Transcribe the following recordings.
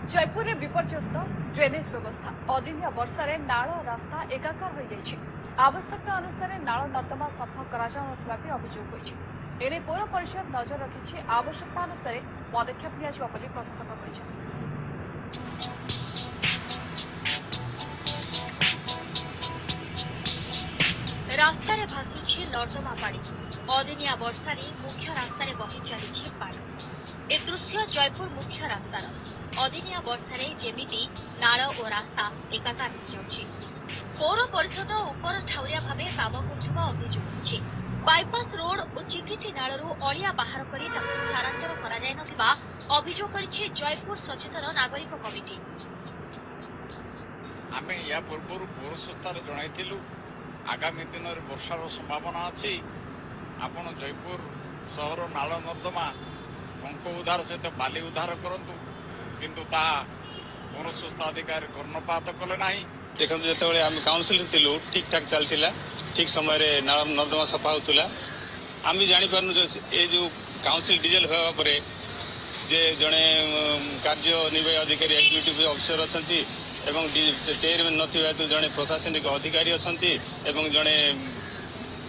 जयपुर में विपर्यस्त ड्रेनेज व्यवस्था अदिनिया वर्षा रे नाल रास्ता एकाकार हो जाइछि। आवश्यकता अनुसार नाल नर्दमा सफा करा भी अभियोग होइछि। एने पौर परिषद नजर रखिछि। आवश्यकता अनुसार पदक्षेप नियाजिबा बोली प्रशासक कहिछि। रास्ता रे भासुछि नर्दमा पानी। अदिनिया वर्षा रे मुख्य रास्ता रे बही चलीछि पानी। ए दृश्य जयपुर मुख्य रास्तार। अदिनिया वर्षा रे जेमिति नाल और रास्ता एकाकार हो जाउछि। पौर परिषद उपर ठाउरिया भाबे काम करुवा अभियोग होइछि। बाईपास रोड और चिकिटी नालरू अलिया बाहर करी ताकू स्थानांतर करा जाय नथिबा अभियोग करिछि जयपुर सचेतन नागरिक कमिटी। आमे या पूर्व पौर संस्थार जणाइथिलु आगामी दिन में वर्षार संभावना अच्छी। आपण जयपुर सहर नाल नर्दमा पंक उद्धार सहित बाली उद्धार करंतु किंतु ताहा पौर संस्था अधिकारी कर्णपात कले नाही। देखो जो आम काउंसिल थिलु ठीक ठाक चलतिला। ठीक समय रे नाल नर्दमा सफा होतुला। आम जानि पारनु जो ए जो काउंसिल डीजल होवा परे जे जणे कार्य निर्वाही अधिकारी एग्जीक्यूटिव ऑफिसर अछंती एवं चेयरमैन नथिबा हेतु जड़े प्रशासनिक अधिकारी अछंती एवं जड़े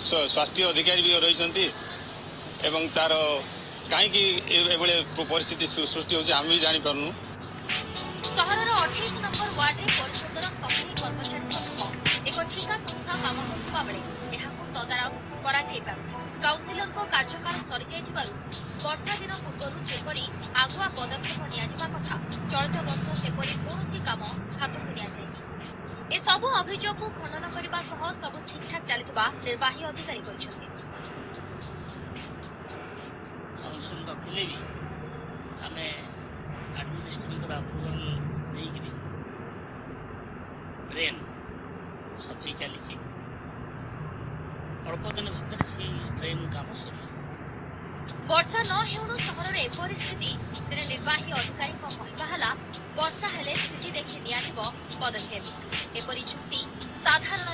स्वास्थ्य अधिकारी भी रही एवं तार कहीं परिस्थिति सृष्टि होची आम भी जानी पारनु। सहरर 28 नंबर वार्ड रे परिषदर सफाई कर्मचारी एक ठिका संस्था काम करुवा बेले एहाकु तदारक करा जाय पारुनी। काउंसिलर को कार्यकाल सरी जायथिबारु वर्षा दिन पूर्व जेपरी आगुआ पदक्षेप नियाजिबा कथा चलित वर्ष सेपरी कौनसी काम हाथ को नियाजायनि। ए सबु अभियोग को खंडन करबा सह सबु ठीकठाक चलितबा निर्वाही अधिकारी कहिसथि। काउंसिल रखिले भी आमे एडमिनिस्ट्रेटिव अप्रूवल नहीं ड्रेन सफाई चली अल्प दिन भर से ड्रेन काम सर वर्षा न हेउनु सहर ए परिस्थिति तेरे निर्वाही अधिकारी को कहबा हला वर्षा हेले स्थिति देखि नियाजिबो पदक्षेप। एपरि चुक्ति साधारण